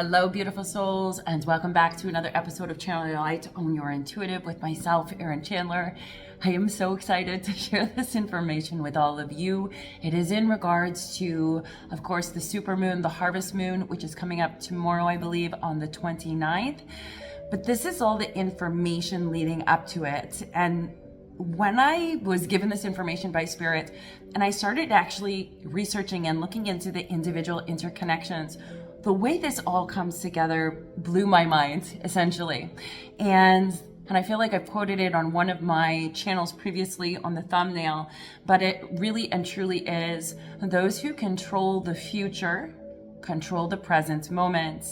Hello, beautiful souls, and welcome back to another episode of Channel Your Light, Own Your Intuitive with myself, Erin Chandler. I am so excited to share this information with all of you. It is in regards to, of course, the supermoon, the harvest moon, which is coming up tomorrow, I believe, on the 29th. But this is all the information leading up to it. And when I was given this information by Spirit, and I started actually researching and looking into the individual interconnections, the way this all comes together blew my mind, essentially. And I feel like I've quoted it on one of my channels previously on the thumbnail, but it really and truly is, those who control the future control the present moment.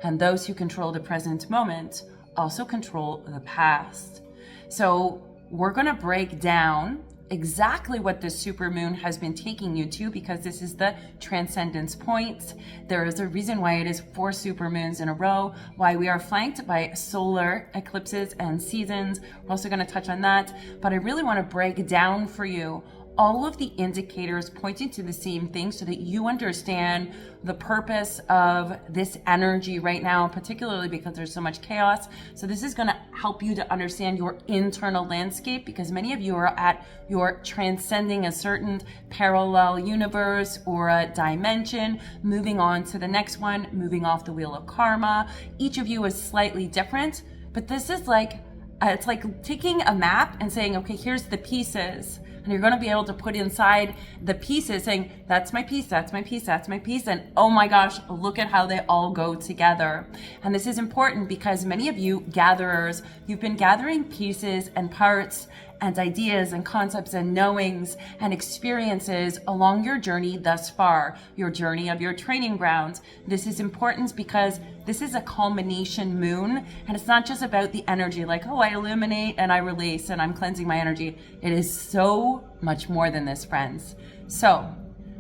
And those who control the present moment also control the past. So we're going to break down exactly what this supermoon has been taking you to, because this is the transcendence point. There is a reason why it is 4 supermoons in a row, why we are flanked by solar eclipses and seasons. We're also going to touch on that, but I really want to break down for you all of the indicators pointing to the same thing so that you understand the purpose of this energy right now, particularly because there's so much chaos. So this is going to help you to understand your internal landscape, because many of you are at your transcending a certain parallel universe or a dimension, moving on to the next one, moving off the wheel of karma. Each of you is slightly different, but this is like, it's like taking a map and saying, okay, here's the pieces. And you're going to be able to put inside the pieces saying, that's my piece, that's my piece, that's my piece. And oh my gosh, look at how they all go together. And this is important because many of you gatherers, you've been gathering pieces and parts and ideas and concepts and knowings and experiences along your journey thus far, your journey of your training grounds. This is important because this is a culmination moon, and it's not just about the energy like, oh, I illuminate and I release and I'm cleansing my energy. It is so much more than this, friends. So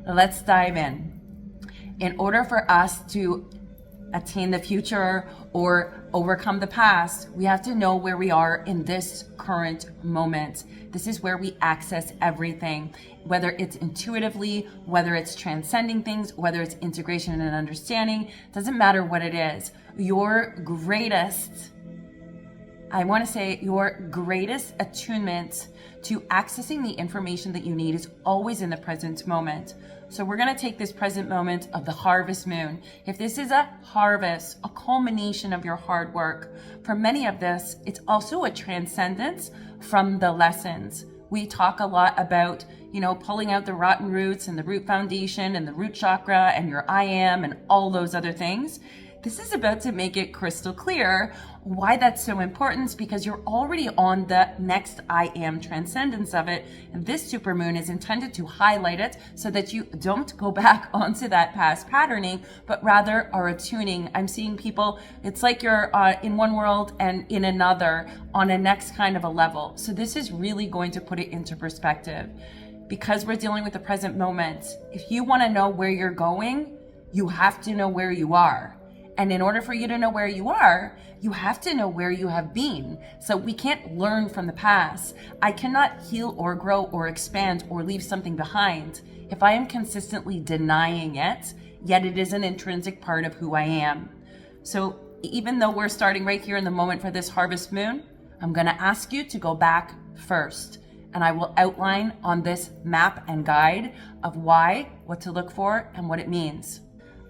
let's dive in. In order for us to attain the future or overcome the past, we have to know where we are in this current moment. This is where we access everything, whether it's intuitively, whether it's transcending things, whether it's integration and understanding. Doesn't matter what it is. Your greatest attunement to accessing the information that you need is always in the present moment. So we're going to take this present moment of the harvest moon. If this is a harvest, a culmination of your hard work, for many of this, it's also a transcendence from the lessons. We talk a lot about, pulling out the rotten roots and the root foundation and the root chakra and your I am and all those other things. This is about to make it crystal clear why that's so important, because you're already on the next I am transcendence of it. And this supermoon is intended to highlight it so that you don't go back onto that past patterning, but rather are attuning. I'm seeing people, it's like you're in one world and in another on a next kind of a level. So this is really going to put it into perspective, because we're dealing with the present moment. If you want to know where you're going, you have to know where you are. And in order for you to know where you are, you have to know where you have been. So we can't learn from the past. I cannot heal or grow or expand or leave something behind if I am consistently denying it, yet it is an intrinsic part of who I am. So even though we're starting right here in the moment for this harvest moon, I'm going to ask you to go back first. And I will outline on this map and guide of why, what to look for, and what it means.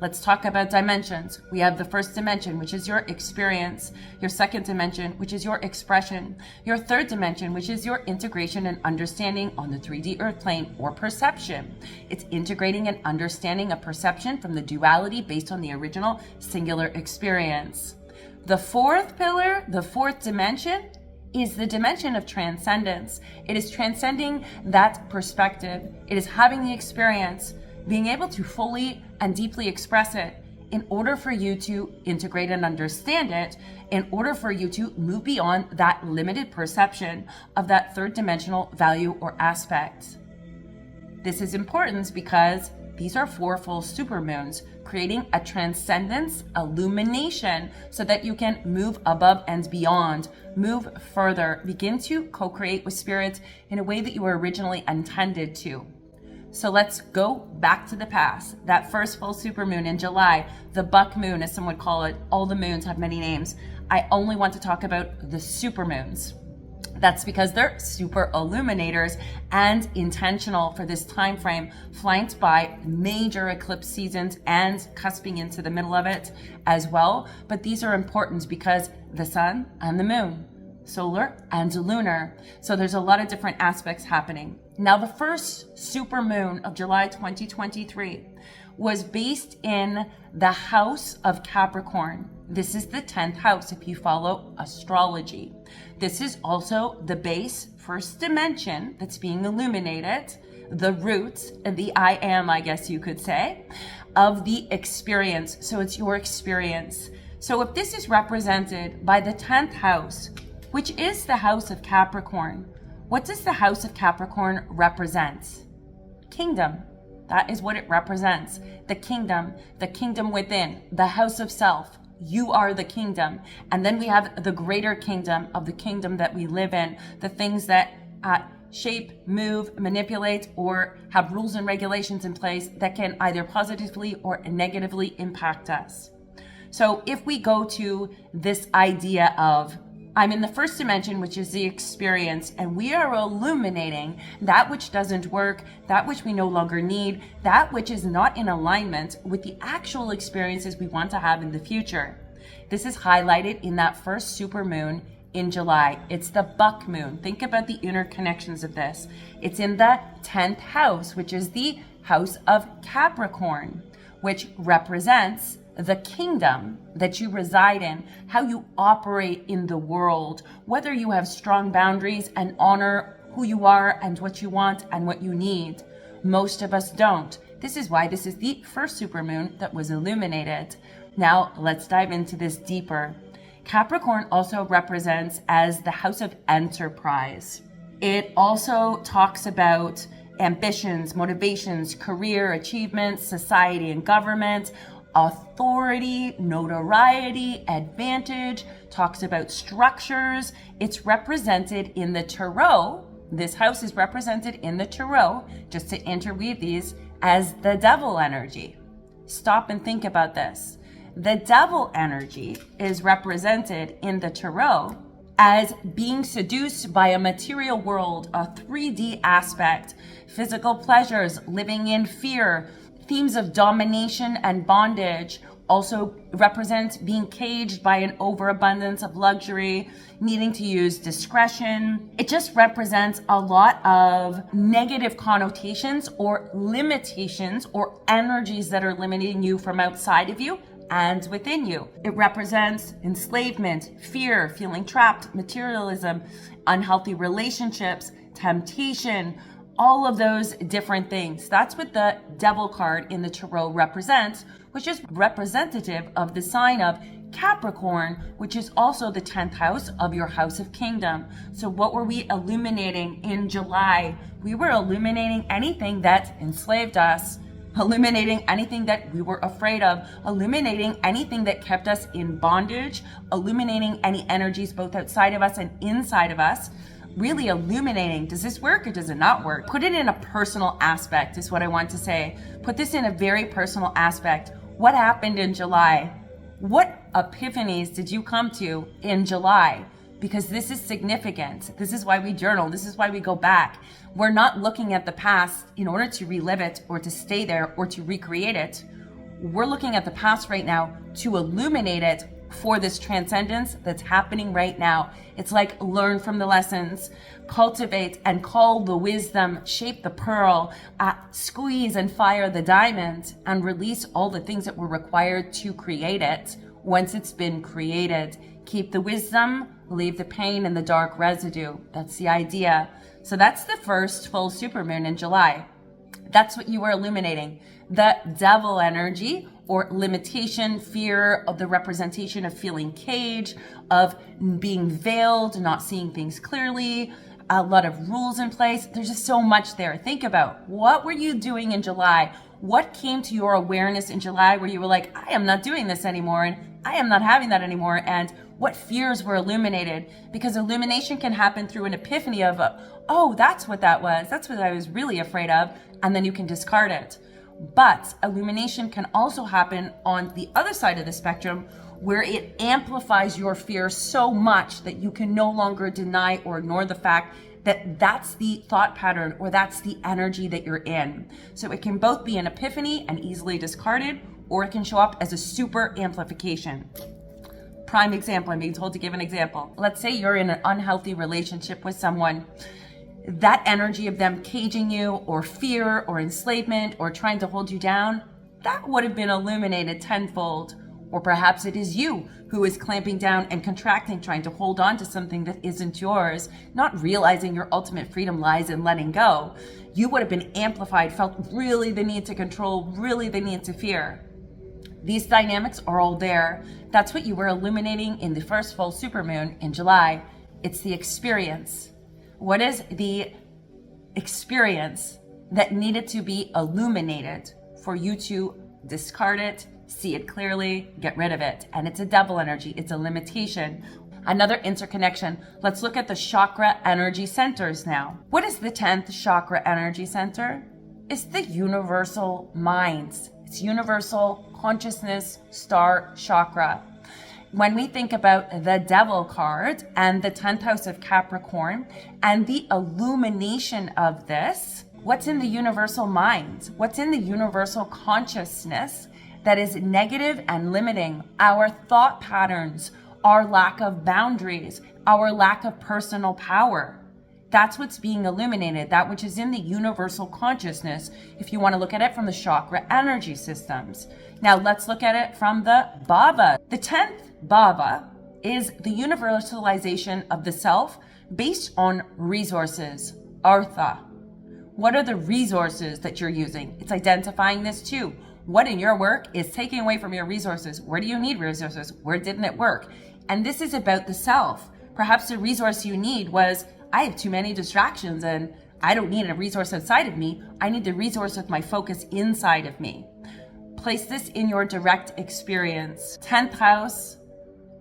Let's talk about dimensions. We have the first dimension, which is your experience. Your second dimension, which is your expression. Your third dimension, which is your integration and understanding on the 3D earth plane, or perception. It's integrating and understanding a perception from the duality based on the original singular experience. The fourth pillar, the fourth dimension, is the dimension of transcendence. It is transcending that perspective. It is having the experience, being able to fully and deeply express it in order for you to integrate and understand it, in order for you to move beyond that limited perception of that third dimensional value or aspect. This is important because these are 4 full supermoons, creating a transcendence, illumination, so that you can move above and beyond, move further, begin to co-create with spirit in a way that you were originally intended to. So let's go back to the past. That first full supermoon in July, the buck moon, as some would call it. All the moons have many names. I only want to talk about the supermoons. That's because they're super illuminators and intentional for this time frame, flanked by major eclipse seasons and cusping into the middle of it as well. But these are important because the sun and the moon, solar and lunar. So there's a lot of different aspects happening. Now, the first supermoon of July 2023 was based in the house of Capricorn. This is the 10th house if you follow astrology. This is also the base, first dimension that's being illuminated, the roots, the I am, I guess you could say, of the experience. So it's your experience. So if this is represented by the 10th house, which is the house of Capricorn, what does the house of Capricorn represent? Kingdom. That is what it represents. The kingdom within, the house of self. You are the kingdom. And then we have the greater kingdom of the kingdom that we live in, the things that shape, move, manipulate, or have rules and regulations in place that can either positively or negatively impact us. So if we go to this idea of I'm in the first dimension, which is the experience, and we are illuminating that which doesn't work, that which we no longer need, that which is not in alignment with the actual experiences we want to have in the future. This is highlighted in that first supermoon in July. It's the buck moon. Think about the interconnections of this. It's in the 10th house, which is the house of Capricorn, which represents the kingdom that you reside in, how you operate in the world, whether you have strong boundaries and honor who you are and what you want and what you need. Most of us don't. This is why this is the first supermoon that was illuminated. Now let's dive into this deeper. Capricorn also represents as the house of enterprise. It also talks about ambitions, motivations, career achievements, society and government, authority, notoriety, advantage, talks about structures. It's represented in the tarot. This house is represented in the tarot, just to interweave these, as the devil energy. Stop and think about this. The devil energy is represented in the tarot as being seduced by a material world, a 3D aspect, physical pleasures, living in fear. Themes of domination and bondage also represent being caged by an overabundance of luxury, needing to use discretion. It just represents a lot of negative connotations or limitations or energies that are limiting you from outside of you and within you. It represents enslavement, fear, feeling trapped, materialism, unhealthy relationships, temptation, all of those different things. That's what the devil card in the tarot represents, which is representative of the sign of Capricorn, which is also the 10th house of your house of kingdom. So what were we illuminating in July? We were illuminating anything that enslaved us, illuminating anything that we were afraid of, illuminating anything that kept us in bondage, illuminating any energies both outside of us and inside of us. Really illuminating, does this work or does it not work? Put it in a personal aspect is what I want to say. Put this in a very personal aspect. What happened in July? What epiphanies did you come to in July? Because this is significant. This is why we journal. This is why we go back. We're not looking at the past in order to relive it or to stay there or to recreate it. We're looking at the past right now to illuminate it for this transcendence that's happening right now. It's like learn from the lessons, cultivate and cull the wisdom, shape the pearl, squeeze and fire the diamond, and release all the things that were required to create it once it's been created. Keep the wisdom, leave the pain and the dark residue. That's the idea. So that's the first full supermoon in July. That's what you were illuminating. The devil energy, or limitation, fear, of the representation of feeling caged, of being veiled, not seeing things clearly, a lot of rules in place. There's just so much there. Think about, what were you doing in July? What came to your awareness in July where you were like, I am not doing this anymore, and I am not having that anymore, and What fears were illuminated? Because illumination can happen through an epiphany of, oh, that's what that was. That's what I was really afraid of. And then you can discard it. But illumination can also happen on the other side of the spectrum, where it amplifies your fear so much that you can no longer deny or ignore the fact that that's the thought pattern or that's the energy that you're in. So it can both be an epiphany and easily discarded, or it can show up as a super amplification. Prime example, I'm being told to give an example. Let's say you're in an unhealthy relationship with someone. That energy of them caging you, or fear, or enslavement, or trying to hold you down, that would have been illuminated tenfold. Or perhaps it is you who is clamping down and contracting, trying to hold on to something that isn't yours, not realizing your ultimate freedom lies in letting go. You would have been amplified, felt really the need to control, really the need to fear. These dynamics are all there. That's what you were illuminating in the first full supermoon in July. It's the experience. What is the experience that needed to be illuminated for you to discard it, see it clearly, get rid of it? And it's a devil energy. It's a limitation. Another interconnection. Let's look at the chakra energy centers now. What is the 10th chakra energy center? It's the universal minds. It's universal consciousness star chakra. When we think about the devil card and the 10th house of Capricorn and the illumination of this, what's in the universal mind? What's in the universal consciousness that is negative and limiting? Our thought patterns, our lack of boundaries, our lack of personal power. That's what's being illuminated, that which is in the universal consciousness, if you want to look at it from the chakra energy systems. Now let's look at it from the BHAVA. The 10th BHAVA is the universalization of the self based on resources, artha. What are the resources that you're using? It's identifying this too. What in your work is taking away from your resources? Where do you need resources? Where didn't it work? And this is about the self. Perhaps the resource you need was, I have too many distractions and I don't need a resource outside of me. I need the resource with my focus inside of me. Place this in your direct experience. 10th house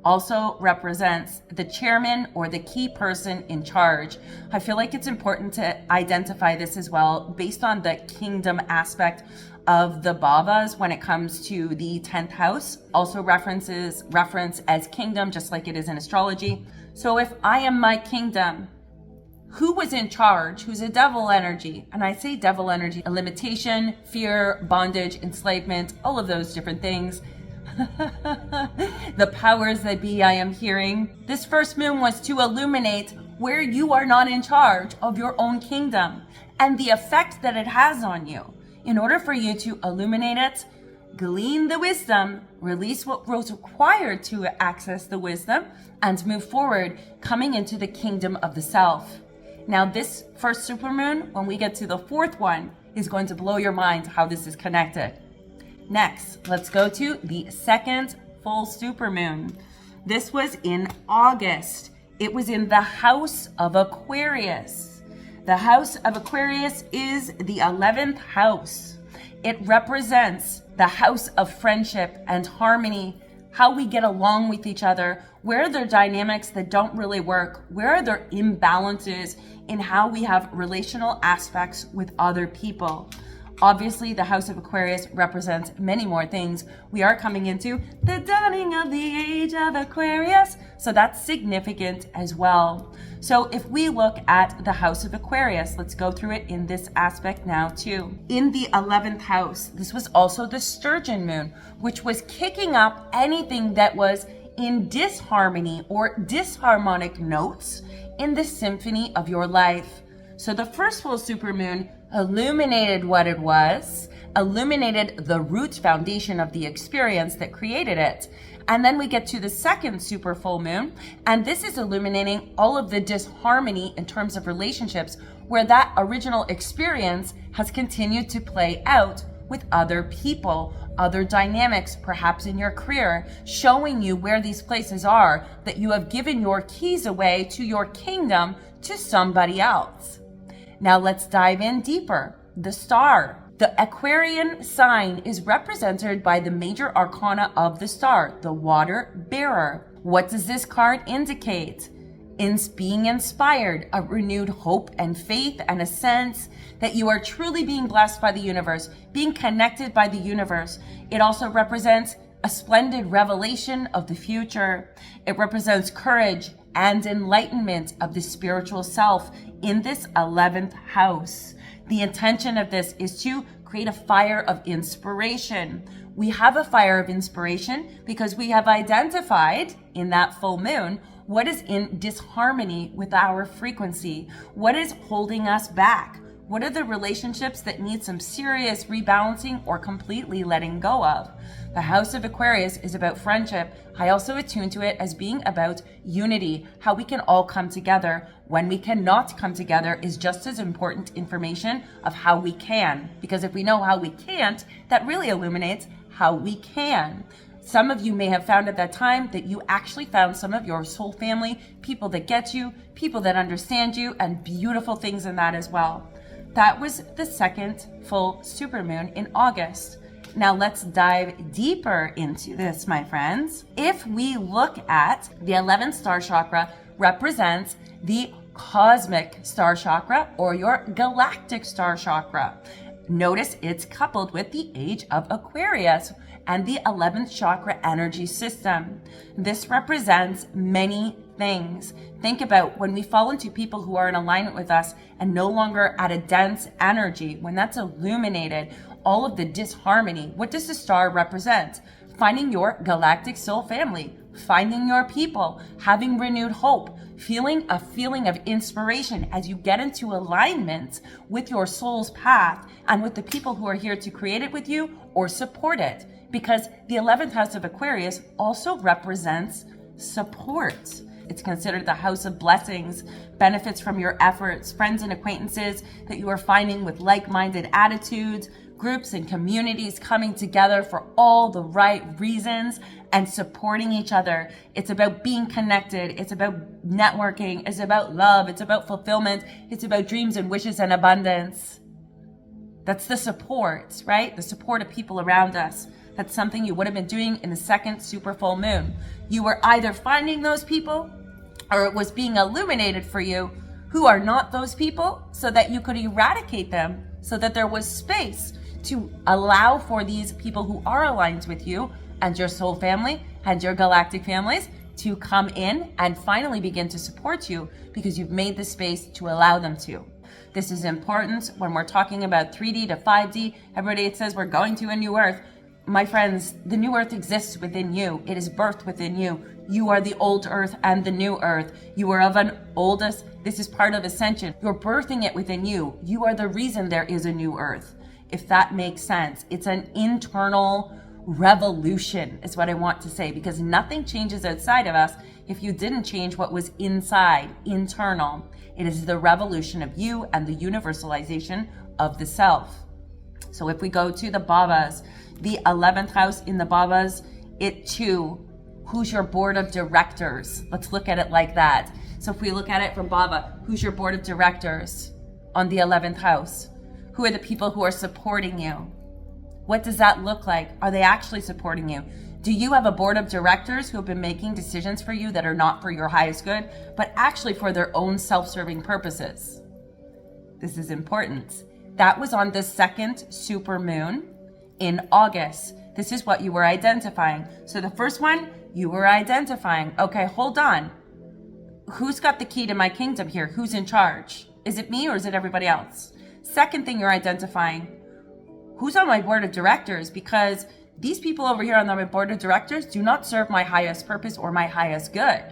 also represents the chairman or the key person in charge. I feel like it's important to identify this as well based on the kingdom aspect of the bhavas when it comes to the 10th house. Also reference as kingdom, just like it is in astrology. So if I am my kingdom, who was in charge? Who's a devil energy? And I say devil energy, a limitation, fear, bondage, enslavement, all of those different things. The powers that be I am hearing. This first moon was to illuminate where you are not in charge of your own kingdom and the effect that it has on you. In order for you to illuminate it, glean the wisdom, release what was required to access the wisdom, and move forward, coming into the kingdom of the self. Now, this first supermoon, when we get to the fourth one, is going to blow your mind how this is connected. Next, let's go to the second full supermoon. This was in August. It was in the house of Aquarius. The house of Aquarius is the 11th house. It represents the house of friendship and harmony, how we get along with each other, where are there dynamics that don't really work, where are there imbalances in how we have relational aspects with other people. Obviously, the house of Aquarius represents many more things. We are coming into the dawning of the age of Aquarius, so that's significant as well. So if we look at the house of Aquarius, let's go through it in this aspect now too. In the 11th house, this was also the Sturgeon moon, which was kicking up anything that was in disharmony or disharmonic notes in the symphony of your life. So the first full supermoon illuminated what it was, illuminated the root foundation of the experience that created it. And then we get to the second super full moon, and this is illuminating all of the disharmony in terms of relationships where that original experience has continued to play out with other people, other dynamics, perhaps in your career, showing you where these places are that you have given your keys away to your kingdom to somebody else. Now let's dive in deeper. The star. The Aquarian sign is represented by the major arcana of the star, the water bearer. What does this card indicate? In being inspired, a renewed hope and faith, and a sense that you are truly being blessed by the universe, being connected by the universe. It also represents a splendid revelation of the future. It represents courage and enlightenment of the spiritual self in this 11th house. The intention of this is to create a fire of inspiration. We have a fire of inspiration because we have identified in that full moon what is in disharmony with our frequency, what is holding us back, what are the relationships that need some serious rebalancing or completely letting go of. The House of Aquarius is about friendship. I also attune to it as being about unity, how we can all come together. When we cannot come together is just as important information of how we can, because if we know how we can't, that really illuminates how we can. Some of you may have found at that time that you actually found some of your soul family, people that get you, people that understand you, and beautiful things in that as well. That was the second full supermoon in August. Now let's dive deeper into this, my friends. If we look at the 11th star chakra, represents the cosmic star chakra or your galactic star chakra. Notice it's coupled with the age of Aquarius and the 11th chakra energy system. This represents many things. Think about when we fall into people who are in alignment with us and no longer at a dense energy, when that's illuminated, all of the disharmony. What does the star represent? Finding your galactic soul family, finding your people, having renewed hope, feeling a feeling of inspiration as you get into alignment with your soul's path and with the people who are here to create it with you or support it. Because the 11th house of Aquarius also represents support. It's considered the house of blessings, benefits from your efforts, friends and acquaintances that you are finding with like-minded attitudes, groups and communities coming together for all the right reasons and supporting each other. It's about being connected. It's about networking. It's about love. It's about fulfillment. It's about dreams and wishes and abundance. That's the support, right? The support of people around us. That's something you would have been doing in the second super full moon. You were either finding those people or it was being illuminated for you who are not those people so that you could eradicate them, so that there was space to allow for these people who are aligned with you and your soul family and your galactic families to come in and finally begin to support you because you've made the space to allow them to. This is important when we're talking about 3D to 5D. Everybody says we're going to a new earth. My friends, the new earth exists within you. It is birthed within you. You are the old earth and the new earth. You are of an oldest. This is part of ascension. You're birthing it within you. You are the reason there is a new earth. If that makes sense, it's an internal revolution is what I want to say, because nothing changes outside of us if you didn't change what was inside, internal. It is the revolution of you and the universalization of the self. So if we go to the BHAVAs, the 11th house in the BHAVAs, it too, who's your board of directors? Let's look at it like that. So if we look at it from BHAVA, who's your board of directors on the 11th house? Who are the people who are supporting you? What does that look like? Are they actually supporting you? Do you have a board of directors who have been making decisions for you that are not for your highest good, but actually for their own self-serving purposes? This is important. That was on the second super moon in August. This is what you were identifying. So the first one, you were identifying, okay, hold on. Who's got the key to my kingdom here? Who's in charge? Is it me or is it everybody else? Second thing you're identifying, who's on my board of directors? Because these people over here on my board of directors do not serve my highest purpose or my highest good.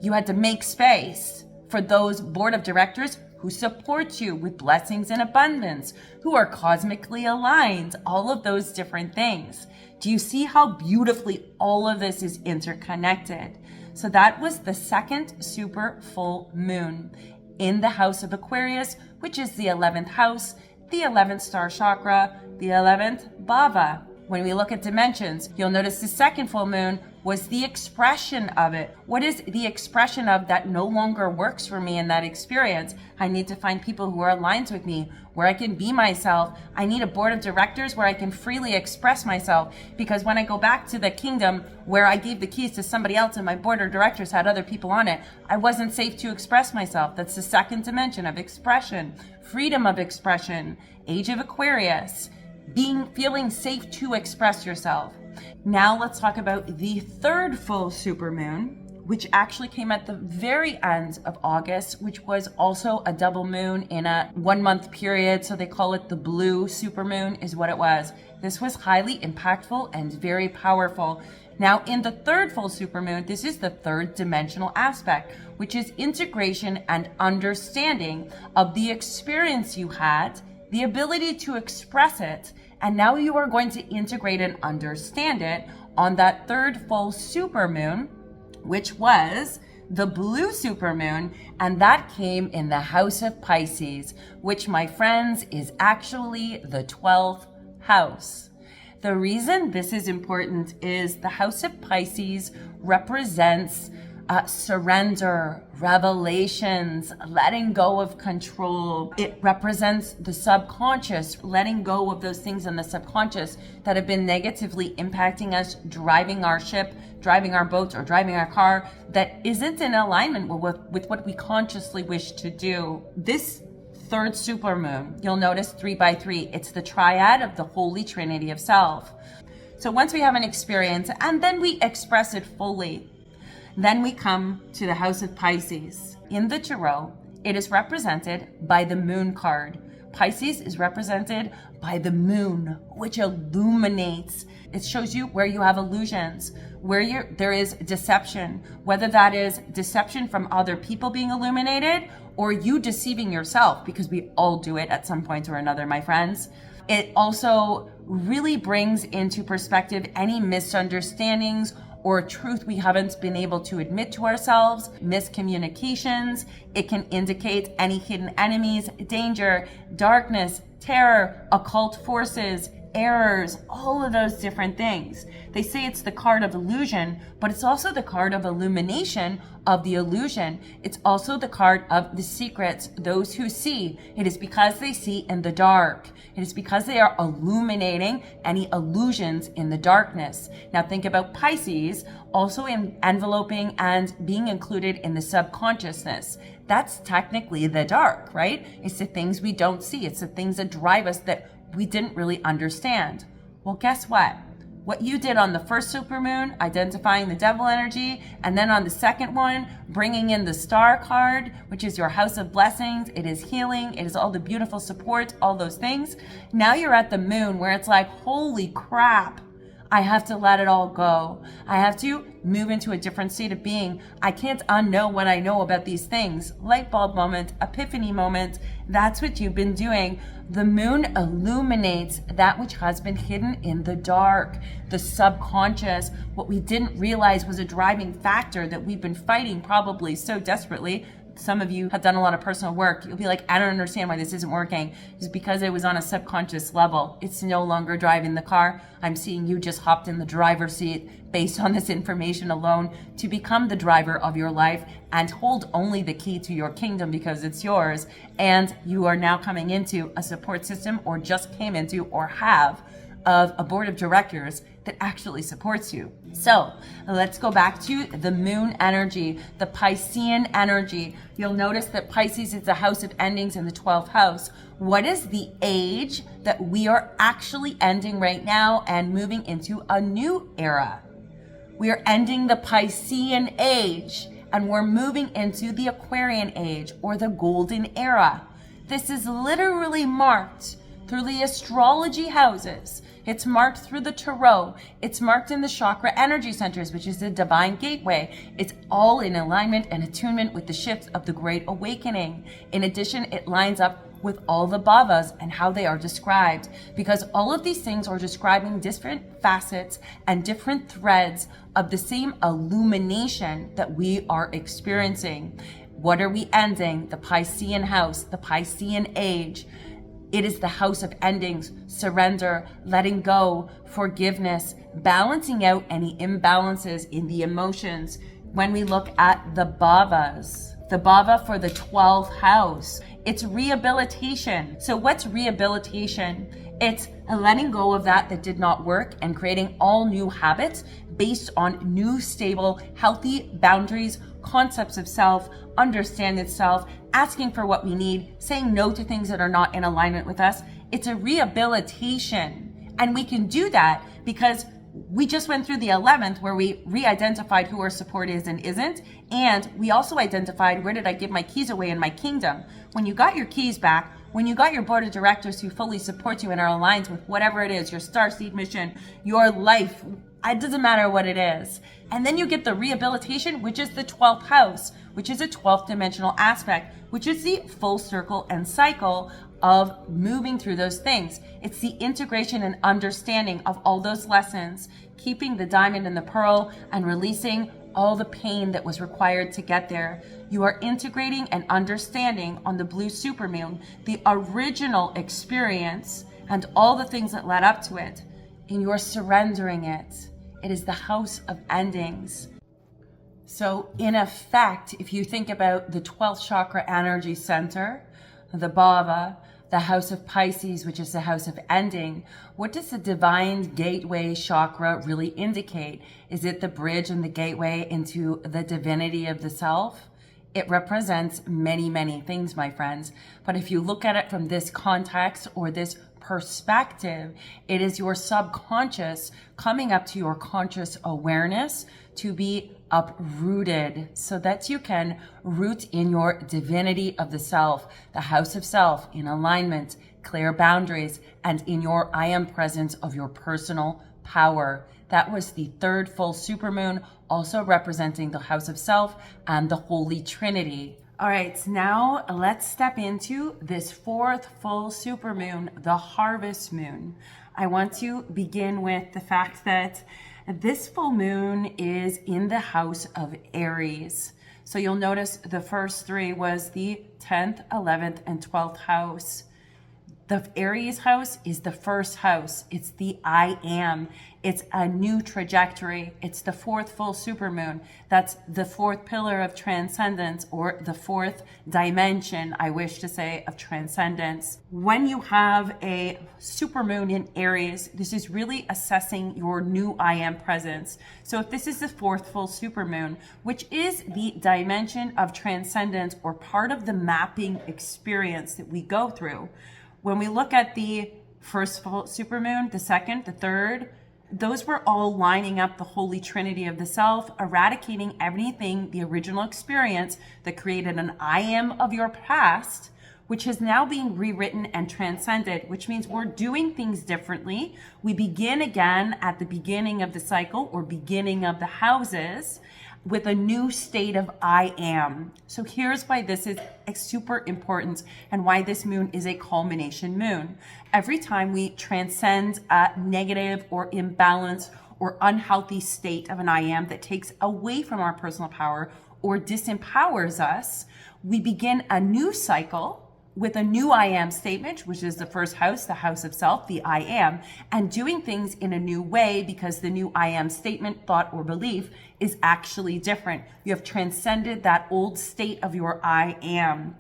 You had to make space for those board of directors who support you with blessings and abundance, who are cosmically aligned, all of those different things. Do you see how beautifully all of this is interconnected? So that was the second super full moon in the house of Aquarius, which is the 11th house, the 11th star chakra, the 11th BHAVA. When we look at dimensions, you'll notice the second full moon was the expression of it. What is the expression of that no longer works for me in that experience? I need to find people who are aligned with me, where I can be myself. I need a board of directors where I can freely express myself, because when I go back to the kingdom where I gave the keys to somebody else and my board of directors had other people on it, I wasn't safe to express myself. That's the second dimension of expression, freedom of expression, age of Aquarius, feeling safe to express yourself. Now let's talk about the third full supermoon, which actually came at the very end of August, which was also a double moon in a 1 month period. So they call it the blue supermoon is what it was. This was highly impactful and very powerful. Now in the third full supermoon, this is the third dimensional aspect, which is integration and understanding of the experience you had, the ability to express it, and now you are going to integrate and understand it on that third full supermoon, which was the blue supermoon, and that came in the house of Pisces, which, my friends, is actually the 12th house. The reason this is important is the house of Pisces represents surrender, revelations, letting go of control. It represents the subconscious, letting go of those things in the subconscious that have been negatively impacting us, driving our ship, driving our boats, or driving our car, that isn't in alignment with what we consciously wish to do. This third supermoon, you'll notice 3 by 3, it's the triad of the Holy Trinity of Self. So once we have an experience and then we express it fully, then we come to the house of Pisces. In the tarot, it is represented by the moon card. Pisces is represented by the moon, which illuminates. It shows you where you have illusions, where there is deception, whether that is deception from other people being illuminated or you deceiving yourself, because we all do it at some point or another, my friends. It also really brings into perspective any misunderstandings or truth we haven't been able to admit to ourselves, miscommunications. It can indicate any hidden enemies, danger, darkness, terror, occult forces, errors, all of those different things. They say it's the card of illusion, but it's also the card of illumination of the illusion. It's also the card of the secrets, those who see. It is because they see in the dark. It is because they are illuminating any illusions in the darkness. Now think about Pisces also enveloping and being included in the subconsciousness. That's technically the dark, right? It's the things we don't see. It's the things that drive us that we didn't really understand. Well, guess what? What you did on the first supermoon, identifying the devil energy, and then on the second one, bringing in the star card, which is your house of blessings. It is healing. It is all the beautiful support, all those things. Now you're at the moon where it's like, holy crap, I have to let it all go. I have to move into a different state of being. I can't unknow what I know about these things. Light bulb moment, epiphany moment. That's what you've been doing. The moon illuminates that which has been hidden in the dark, the subconscious, what we didn't realize was a driving factor that we've been fighting probably so desperately. Some of you have done a lot of personal work. You'll be like, I don't understand why this isn't working. It's because it was on a subconscious level. It's no longer driving the car. I'm seeing you just hopped in the driver's seat based on this information alone to become the driver of your life and hold only the key to your kingdom because it's yours. And you are now coming into a support system, or just came into or have, of a board of directors that actually supports you. So let's go back to the moon energy, the Piscean energy. You'll notice that Pisces is the house of endings in the 12th house. What is the age that we are actually ending right now and moving into a new era? We are ending the Piscean age and we're moving into the Aquarian age, or the golden era. This is literally marked through the astrology houses. It's marked through the tarot. It's marked in the chakra energy centers, which is the divine gateway. It's all in alignment and attunement with the shifts of the Great Awakening. In addition, it lines up with all the BHAVAs and how they are described, because all of these things are describing different facets and different threads of the same illumination that we are experiencing. What are we ending? The Piscean house, the Piscean age. It is the house of endings, surrender, letting go, forgiveness, balancing out any imbalances in the emotions. When we look at the BHAVAs, the BHAVA for the 12th house, it's rehabilitation. So what's rehabilitation? It's a letting go of that did not work and creating all new habits based on new, stable, healthy boundaries, concepts of self, understanding self, asking for what we need, saying no to things that are not in alignment with us. It's a rehabilitation. And we can do that because we just went through the 11th where we re-identified who our support is and isn't. And we also identified, where did I give my keys away in my kingdom? When you got your keys back, when you got your board of directors who fully support you and are aligned with whatever it is, your starseed mission, your life, it doesn't matter what it is. And then you get the rehabilitation, which is the 12th house, which is a 12th dimensional aspect, which is the full circle and cycle of moving through those things. It's the integration and understanding of all those lessons, keeping the diamond and the pearl and releasing all the pain that was required to get there. You are integrating and understanding on the blue supermoon the original experience and all the things that led up to it, and you're surrendering it. It is the house of endings. So in effect, if you think about the 12th chakra energy center, the BHAVA, the house of Pisces, which is the house of ending, what does the divine gateway chakra really indicate? Is it the bridge and the gateway into the divinity of the self? It represents many, many things, my friends. But if you look at it from this context or this perspective, it is your subconscious coming up to your conscious awareness to be uprooted so that you can root in your divinity of the self, the house of self, in alignment, clear boundaries, and in your I am presence of your personal power. That was the third full supermoon, also representing the house of self and the Holy Trinity. All right, now let's step into this fourth full supermoon, the harvest moon. I want to begin with the fact that this full moon is in the house of Aries. So you'll notice the first three was the 10th, 11th, and 12th house. The Aries house is the first house. It's the I am. It's a new trajectory. It's the fourth full supermoon. That's the fourth pillar of transcendence, or the fourth dimension, I wish to say, of transcendence. When you have a supermoon in Aries, this is really assessing your new I am presence. So if this is the fourth full supermoon, which is the dimension of transcendence or part of the mapping experience that we go through, when we look at the first full supermoon, the second, the third, those were all lining up the Holy Trinity of the self, eradicating everything, the original experience that created an I am of your past, which is now being rewritten and transcended, which means we're doing things differently. We begin again at the beginning of the cycle or beginning of the houses with a new state of I am. So here's why this is super important and why this moon is a culmination moon. Every time we transcend a negative or imbalance or unhealthy state of an I am that takes away from our personal power or disempowers us, we begin a new cycle with a new I am statement, which is the first house, the house of self, the I am, and doing things in a new way because the new I am statement, thought, or belief is actually different. You have transcended that old state of your I am.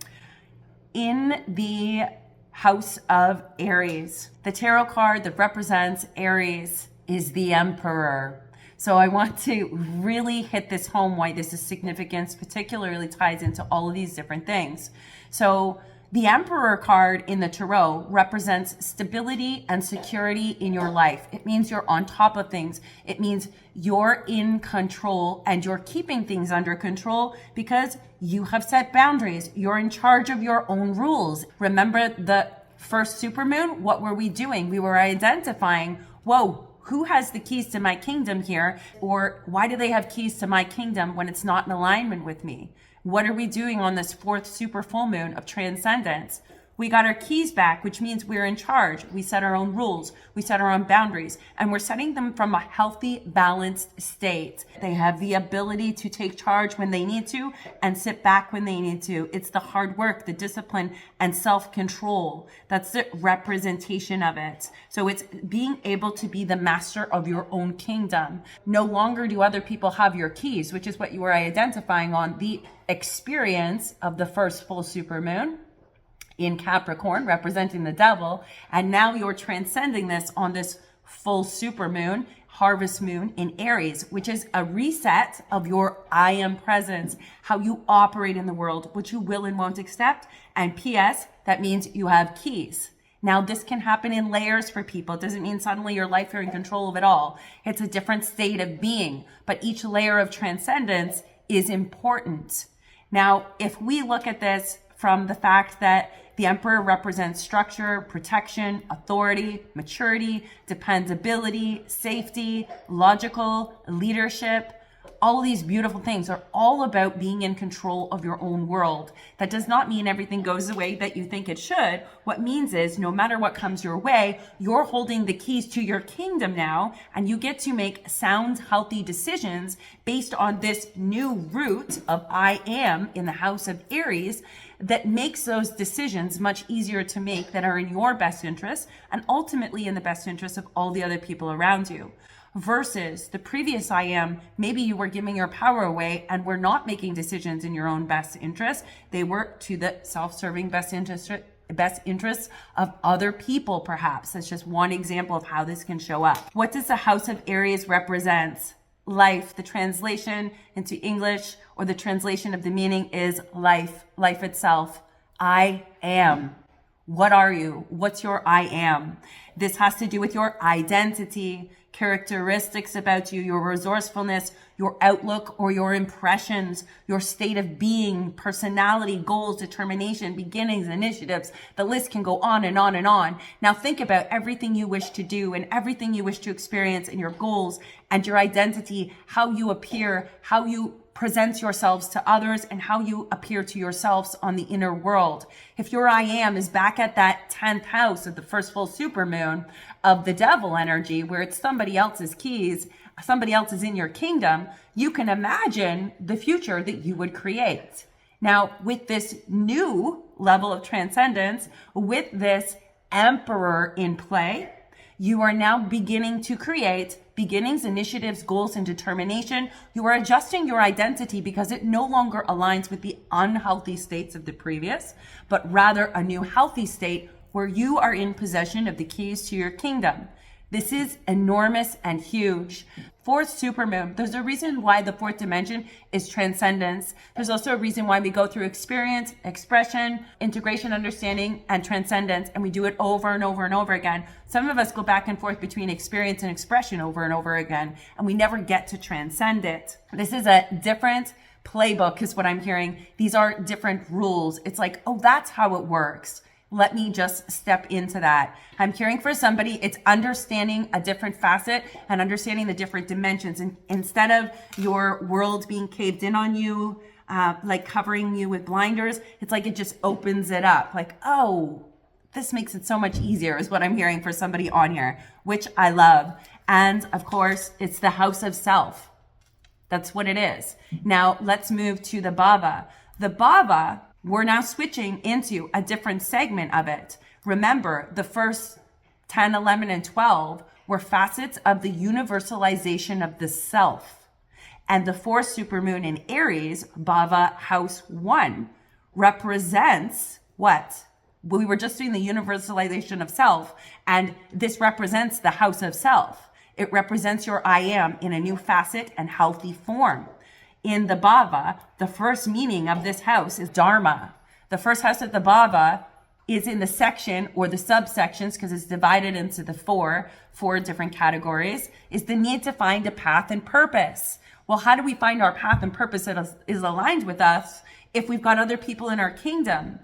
In the house of Aries, the tarot card that represents Aries is the Emperor. So I want to really hit this home, why this is significant, particularly ties into all of these different things. So the Emperor card in the Tarot represents stability and security in your life. It means you're on top of things. It means you're in control and you're keeping things under control because you have set boundaries. You're in charge of your own rules. Remember the first supermoon? What were we doing? We were identifying, whoa, who has the keys to my kingdom here? Or why do they have keys to my kingdom when it's not in alignment with me? What are we doing on this fourth super full moon of transcendence? We got our keys back, which means we're in charge. We set our own rules. We set our own boundaries, and we're setting them from a healthy, balanced state. They have the ability to take charge when they need to and sit back when they need to. It's the hard work, the discipline, and self-control. That's the representation of it. So it's being able to be the master of your own kingdom. No longer do other people have your keys, which is what you were identifying on the experience of the first full supermoon in Capricorn, representing the devil. And now you're transcending this on this full supermoon, harvest moon in Aries, which is a reset of your I am presence, how you operate in the world, what you will and won't accept. And P.S., that means you have keys. Now, this can happen in layers for people. It doesn't mean suddenly your life, you're in control of it all. It's a different state of being, but each layer of transcendence is important. Now, if we look at this from the fact that the Emperor represents structure, protection, authority, maturity, dependability, safety, logical, leadership. All these beautiful things are all about being in control of your own world. That does not mean everything goes the way that you think it should. What means is no matter what comes your way, you're holding the keys to your kingdom now, and you get to make sound, healthy decisions based on this new root of I am in the house of Aries that makes those decisions much easier to make that are in your best interest and ultimately in the best interest of all the other people around you. Versus the previous I am, maybe you were giving your power away and were not making decisions in your own best interest. They were to the self-serving best interests of other people, perhaps. That's just one example of how this can show up. What does the house of Aries represent? Life. The translation into English, or the translation of the meaning, is life. Life itself. I am. What are you? What's your I am? This has to do with your identity, characteristics about you, your resourcefulness, your outlook or your impressions, your state of being, personality, goals, determination, beginnings, initiatives. The list can go on and on and on. Now think about everything you wish to do and everything you wish to experience in your goals and your identity, how you appear, how you present yourselves to others, and how you appear to yourselves on the inner world. If your I am is back at that 10th house of the first full supermoon of the devil energy, where it's somebody else's keys, somebody else is in your kingdom, you can imagine the future that you would create. Now, with this new level of transcendence, with this emperor in play, you are now beginning to create beginnings, initiatives, goals, and determination. You are adjusting your identity because it no longer aligns with the unhealthy states of the previous, but rather a new healthy state where you are in possession of the keys to your kingdom. This is enormous and huge. Fourth supermoon, there's a reason why the fourth dimension is transcendence. There's also a reason why we go through experience, expression, integration, understanding, and transcendence, and we do it over and over and over again. Some of us go back and forth between experience and expression over and over again, and we never get to transcend it. This is a different playbook is what I'm hearing. These are different rules. It's like, oh, that's how it works. Let me just step into that. I'm hearing for somebody, it's understanding a different facet and understanding the different dimensions. And instead of your world being caved in on you, like covering you with blinders, it's like it just opens it up. Like, oh, this makes it so much easier is what I'm hearing for somebody on here, which I love. And of course, it's the house of self. That's what it is. Now let's move to the BHAVA. The BHAVA, we're now switching into a different segment of it. Remember, the first 10, 11, and 12 were facets of the universalization of the self. And the fourth supermoon in Aries, BHAVA House 1, represents what? We were just doing the universalization of self, and this represents the house of self. It represents your I am in a new facet and healthy form. In the BHAVA, the first meaning of this house is Dharma. The first house of the BHAVA is in the section or the subsections, because it's divided into the four different categories, is the need to find a path and purpose. Well, how do we find our path and purpose that is aligned with us if we've got other people in our kingdom?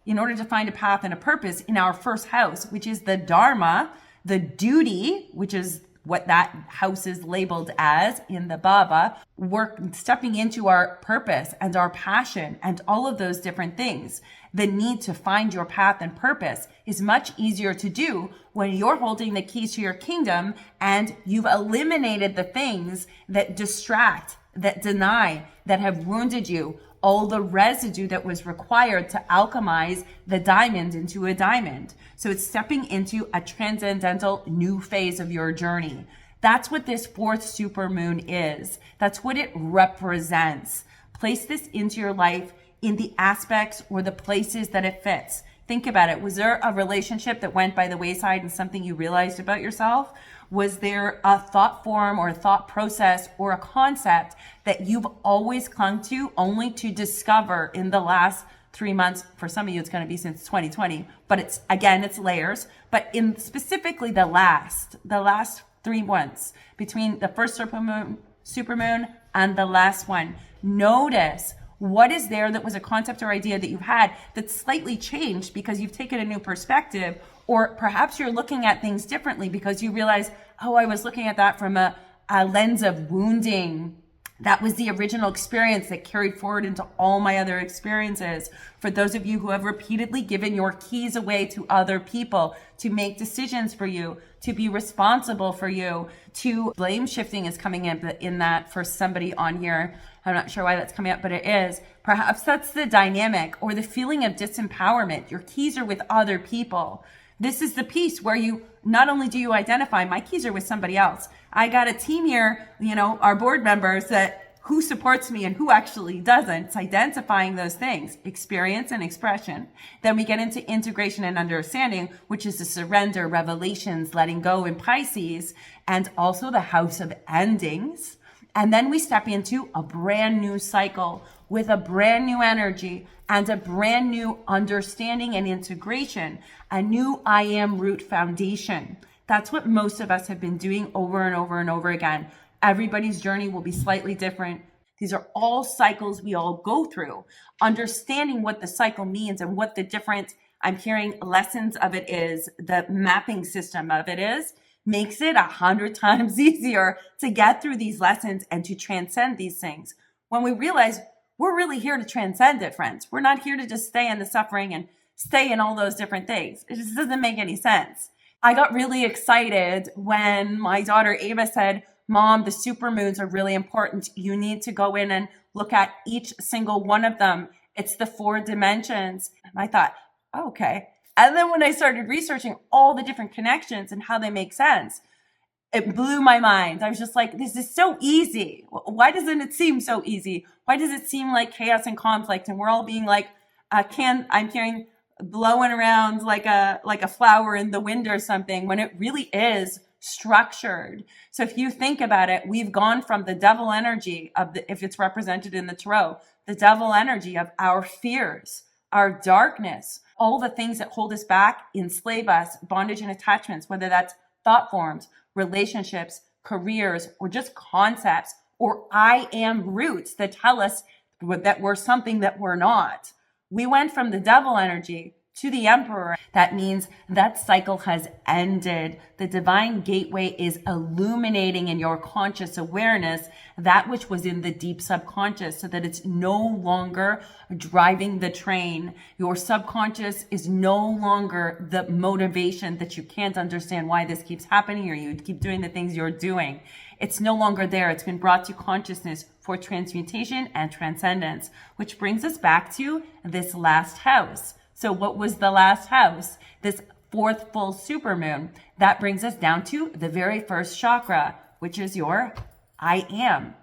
In order to find a path and a purpose in our first house, which is the Dharma, the duty, which is what that house is labeled as in the BHAVA, we're stepping into our purpose and our passion and all of those different things. The need to find your path and purpose is much easier to do when you're holding the keys to your kingdom and you've eliminated the things that distract, that deny, that have wounded you, all the residue that was required to alchemize the diamond into a diamond. So it's stepping into a transcendental new phase of your journey. That's what this fourth supermoon is. That's what it represents. Place this into your life in the aspects or the places that it fits. Think about it. Was there a relationship that went by the wayside and something you realized about yourself? Was there a thought form or a thought process or a concept that you've always clung to only to discover in the last 3 months? For some of you, it's going to be since 2020, but it's layers. But in specifically the last 3 months between the first supermoon and the last one, notice what is there that was a concept or idea that you've had that's slightly changed because you've taken a new perspective, or perhaps you're looking at things differently because you realize, oh, I was looking at that from a lens of wounding. That was the original experience that carried forward into all my other experiences. For those of you who have repeatedly given your keys away to other people to make decisions for you, to be responsible for you, to blame shifting is coming in that for somebody on here. I'm not sure why that's coming up, but it is. Perhaps that's the dynamic or the feeling of disempowerment. Your keys are with other people. This is the piece where you not only do you identify, my keys are with somebody else. I got a team here, our board members, that who supports me and who actually doesn't. It's identifying those things, experience and expression. Then we get into integration and understanding, which is the surrender, revelations, letting go in Pisces, and also the house of endings. And then we step into a brand new cycle with a brand new energy and a brand new understanding and integration, a new I am root foundation. That's what most of us have been doing over and over and over again. Everybody's journey will be slightly different. These are all cycles we all go through. Understanding what the cycle means and what the different, I'm hearing, lessons of it is, the mapping system of it is, makes it 100 times easier to get through these lessons and to transcend these things. When we realize we're really here to transcend it, friends. We're not here to just stay in the suffering and stay in all those different things. It just doesn't make any sense. I got really excited when my daughter Ava said, Mom, the supermoons are really important. You need to go in and look at each single one of them. It's the 4 dimensions. And I thought, oh, okay. And then when I started researching all the different connections and how they make sense, it blew my mind. I was just like, this is so easy. Why doesn't it seem so easy? Why does it seem like chaos and conflict? And we're all being like, I'm hearing blowing around like a flower in the wind or something, when it really is structured. So if you think about it, we've gone from the devil energy if it's represented in the tarot, the devil energy of our fears, our darkness, all the things that hold us back, enslave us, bondage and attachments, whether that's thought forms, relationships, careers, or just concepts, or I am roots that tell us that we're something that we're not. We went from the devil energy to the emperor. That means that cycle has ended. The divine gateway is illuminating in your conscious awareness that which was in the deep subconscious, so that it's no longer driving the train. Your subconscious is no longer the motivation that you can't understand why this keeps happening or you keep doing the things you're doing. It's no longer there. It's been brought to consciousness for transmutation and transcendence, which brings us back to this last house. So what was the last house? This 4th full supermoon. That brings us down to the very first chakra, which is your I am.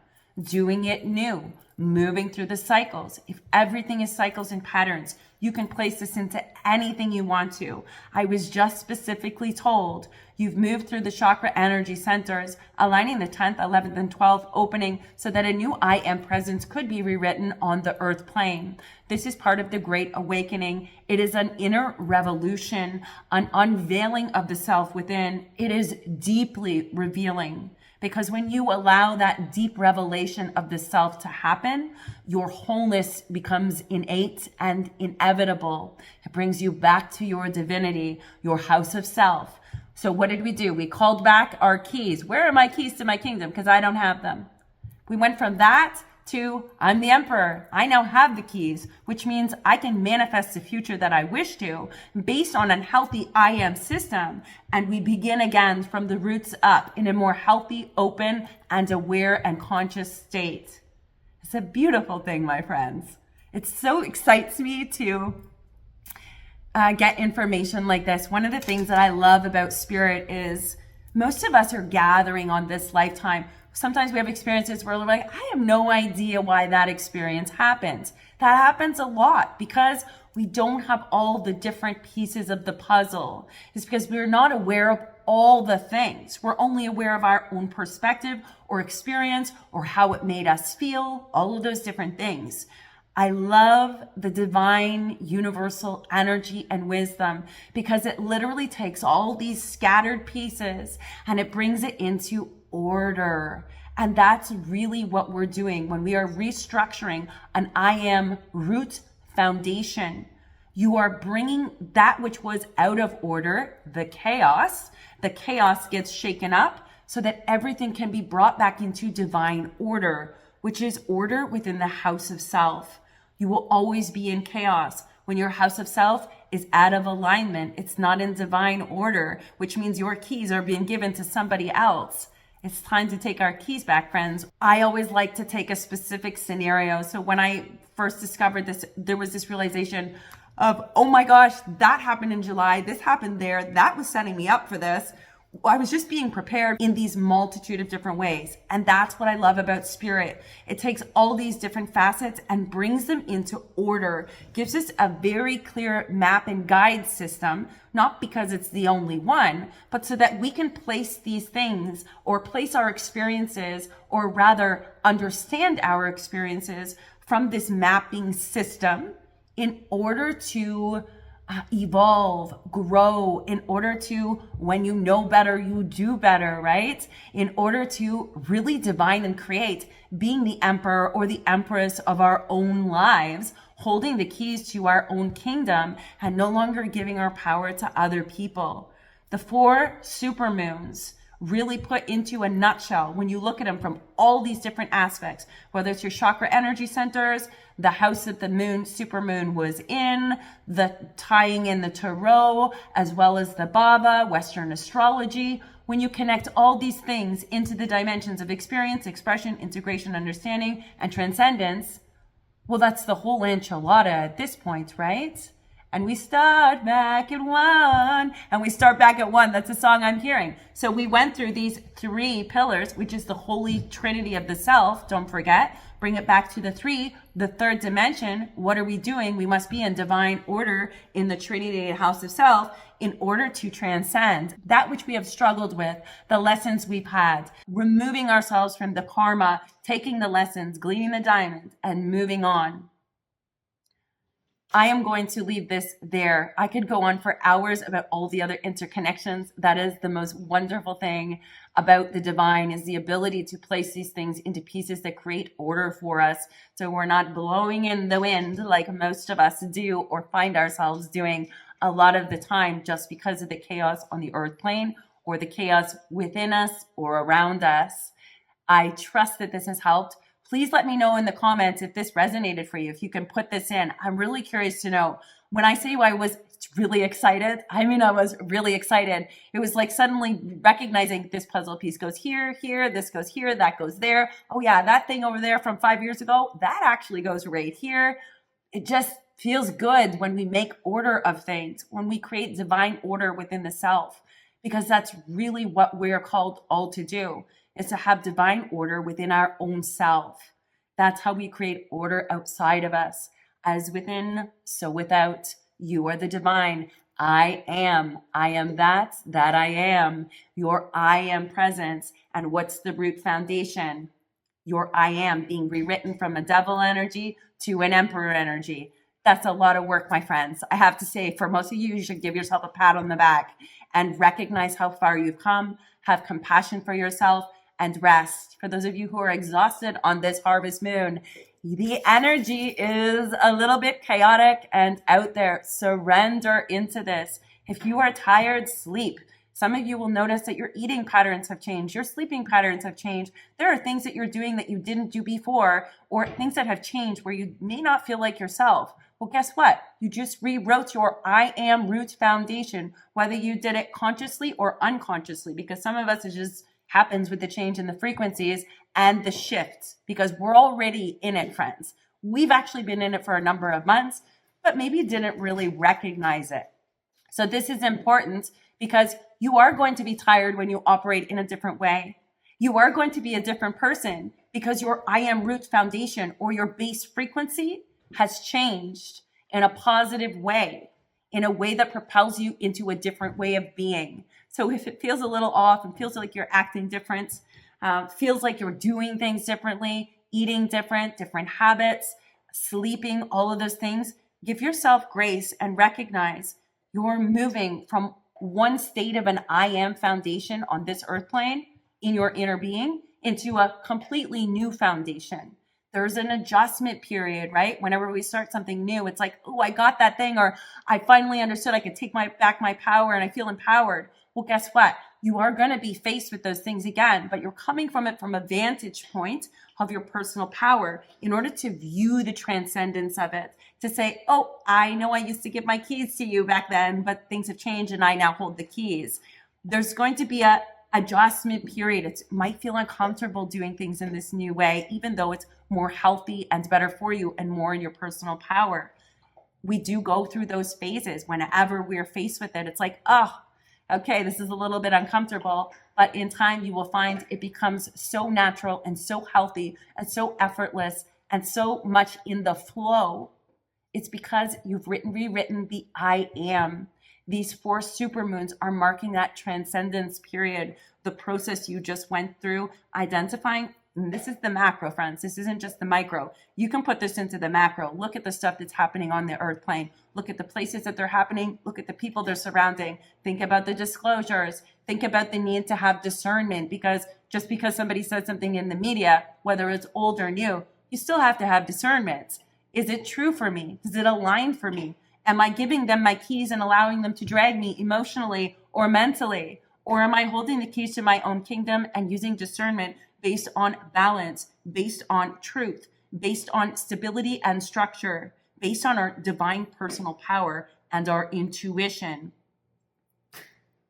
Doing it new, moving through the cycles. If everything is cycles and patterns, you can place this into anything you want to. I was just specifically told you've moved through the chakra energy centers, aligning the 10th, 11th, and 12th opening so that a new I am presence could be rewritten on the earth plane. This is part of the Great Awakening. It is an inner revolution, an unveiling of the self within. It is deeply revealing. Because when you allow that deep revelation of the self to happen, your wholeness becomes innate and inevitable. It brings you back to your divinity, your house of self. So what did we do? We called back our keys. Where are my keys to my kingdom? Because I don't have them. We went from that to I'm the emperor. I now have the keys, which means I can manifest the future that I wish to based on a healthy I am system. And we begin again from the roots up in a more healthy, open, and aware and conscious state. It's a beautiful thing, my friends. It so excites me to get information like this. One of the things that I love about spirit is most of us are gathering on this lifetime. Sometimes we have experiences where we're like, I have no idea why that experience happened. That happens a lot because we don't have all the different pieces of the puzzle. It's because we're not aware of all the things. We're only aware of our own perspective or experience or how it made us feel, all of those different things. I love the divine universal energy and wisdom because it literally takes all these scattered pieces and it brings it into order. And that's really what we're doing when we are restructuring an I am root foundation. You are bringing that which was out of order, the chaos gets shaken up so that everything can be brought back into divine order, which is order within the house of self. You will always be in chaos when your house of self is out of alignment. It's not in divine order, which means your keys are being given to somebody else. It's time to take our keys back, friends. I always like to take a specific scenario. So when I first discovered this, there was this realization of, oh my gosh, that happened in July. This happened there. That was setting me up for this. I was just being prepared in these multitude of different ways. And that's what I love about spirit. It takes all these different facets and brings them into order, gives us a very clear map and guide system, not because it's the only one, but so that we can place these things or place our experiences, or rather understand our experiences from this mapping system in order to evolve, grow, in order to, when you know better, you do better, right? In order to really divine and create, being the emperor or the empress of our own lives, holding the keys to our own kingdom and no longer giving our power to other people. The 4 supermoons really put into a nutshell, when you look at them from all these different aspects, whether it's your chakra energy centers, the house that the moon, supermoon was in, the tying in the tarot, as well as the BHAVA, Western astrology. When you connect all these things into the dimensions of experience, expression, integration, understanding, and transcendence, well, that's the whole enchilada at this point, right? And we start back at 1. And we start back at 1. That's a song I'm hearing. So we went through these 3 pillars, which is the holy trinity of the self. Don't forget. Bring it back to the 3, the 3rd dimension. What are we doing? We must be in divine order in the trinity house of self in order to transcend that which we have struggled with, the lessons we've had, removing ourselves from the karma, taking the lessons, gleaning the diamond, and moving on. I am going to leave this there. I could go on for hours about all the other interconnections. That is the most wonderful thing about the divine, is the ability to place these things into pieces that create order for us. So we're not blowing in the wind like most of us do or find ourselves doing a lot of the time, just because of the chaos on the earth plane or the chaos within us or around us. I trust that this has helped. Please let me know in the comments if this resonated for you, if you can put this in. I'm really curious to know. When I say I was really excited, I mean I was really excited. It was like suddenly recognizing this puzzle piece goes here, here, this goes here, that goes there. Oh yeah, that thing over there from 5 years ago, that actually goes right here. It just feels good when we make order of things, when we create divine order within the self, because that's really what we're called all to do, is to have divine order within our own self. That's how we create order outside of us. As within, so without. You are the divine. I am that I am. Your I am presence. And what's the root foundation? Your I am being rewritten from a devil energy to an emperor energy. That's a lot of work, my friends. I have to say, for most of you, you should give yourself a pat on the back and recognize how far you've come, have compassion for yourself, and rest. For those of you who are exhausted on this harvest moon, the energy is a little bit chaotic and out there. Surrender into this. If you are tired, sleep. Some of you will notice that your eating patterns have changed, your sleeping patterns have changed. There are things that you're doing that you didn't do before, or things that have changed where you may not feel like yourself. Well, guess what? You just rewrote your I am root foundation, whether you did it consciously or unconsciously, because some of us, it just happens with the change in the frequencies and the shift, because we're already in it, friends. We've actually been in it for a number of months, but maybe didn't really recognize it. So this is important because you are going to be tired when you operate in a different way. You are going to be a different person because your I am root foundation or your base frequency has changed in a positive way, in a way that propels you into a different way of being. So if it feels a little off and feels like you're acting different, feels like you're doing things differently, eating different habits, sleeping, all of those things, give yourself grace and recognize you're moving from one state of an I am foundation on this earth plane in your inner being into a completely new foundation. There's an adjustment period, right? Whenever we start something new, it's like, oh, I got that thing, or I finally understood I could take back my power and I feel empowered. Well, guess what? You are going to be faced with those things again, but you're coming from it from a vantage point of your personal power in order to view the transcendence of it, to say, oh, I know I used to give my keys to you back then, but things have changed and I now hold the keys. There's going to be a adjustment period. It might feel uncomfortable doing things in this new way, even though it's more healthy and better for you and more in your personal power. We do go through those phases. Whenever we're faced with it, it's like, oh, okay, this is a little bit uncomfortable, but in time you will find it becomes so natural and so healthy and so effortless and so much in the flow. It's because you've rewritten the I am. These 4 supermoons are marking that transcendence period, the process you just went through, identifying. And this is the macro, friends. This isn't just the micro. You can put this into the macro. Look at the stuff that's happening on the earth plane. Look at the places that they're happening. Look at the people they're surrounding. Think about the disclosures. Think about the need to have discernment, because just because somebody says something in the media, whether it's old or new, you still have to have discernment. Is it true for me? Does it align for me? Am I giving them my keys and allowing them to drag me emotionally or mentally? Or am I holding the keys to my own kingdom and using discernment based on balance, based on truth, based on stability and structure, based on our divine personal power and our intuition?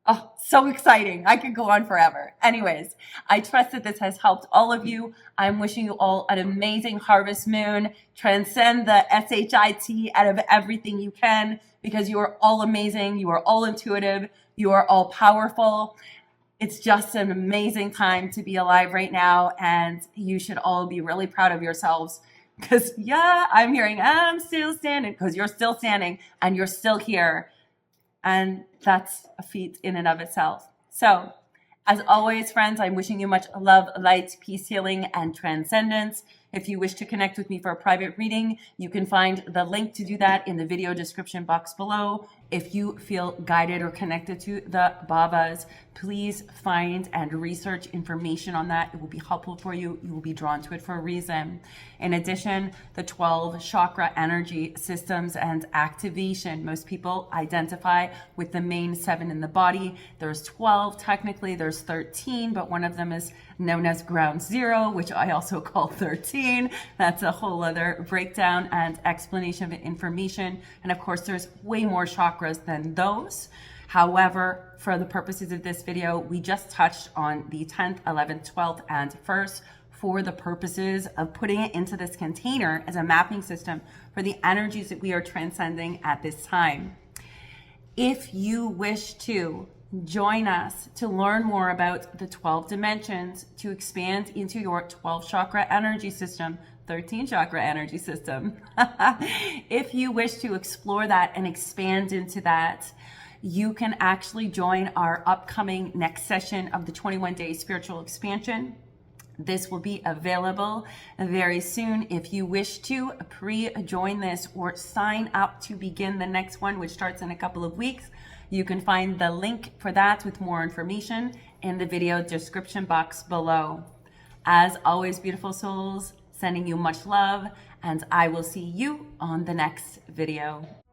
Oh, so exciting. I could go on forever. Anyways, I trust that this has helped all of you. I'm wishing you all an amazing harvest moon. Transcend the SHIT out of everything you can, because you are all amazing. You are all intuitive. You are all powerful. It's just an amazing time to be alive right now. And you should all be really proud of yourselves, because yeah, I'm hearing I'm still standing, because you're still standing and you're still here. And that's a feat in and of itself. So, as always, friends, I'm wishing you much love, light, peace, healing, and transcendence. If you wish to connect with me for a private reading, you can find the link to do that in the video description box below. If you feel guided or connected to the BHAVAs, please find and research information on that. It will be helpful for you. You will be drawn to it for a reason. In addition, the 12 chakra energy systems and activation. Most people identify with the main 7 in the body. There's 12, technically there's 13, but one of them is known as ground zero, which I also call 13. That's a whole other breakdown and explanation of information. And of course, there's way more chakras than those. However, for the purposes of this video, we just touched on the 10th, 11th, 12th, and 1st for the purposes of putting it into this container as a mapping system for the energies that we are transcending at this time. If you wish to join us to learn more about the 12 dimensions, to expand into your 12 chakra energy system, 13 chakra energy system. If you wish to explore that and expand into that, you can actually join our upcoming next session of the 21-day spiritual expansion. This will be available very soon. If you wish to pre-join this or sign up to begin the next one, which starts in a couple of weeks, you can find the link for that with more information in the video description box below. As always, beautiful souls, sending you much love, and I will see you on the next video.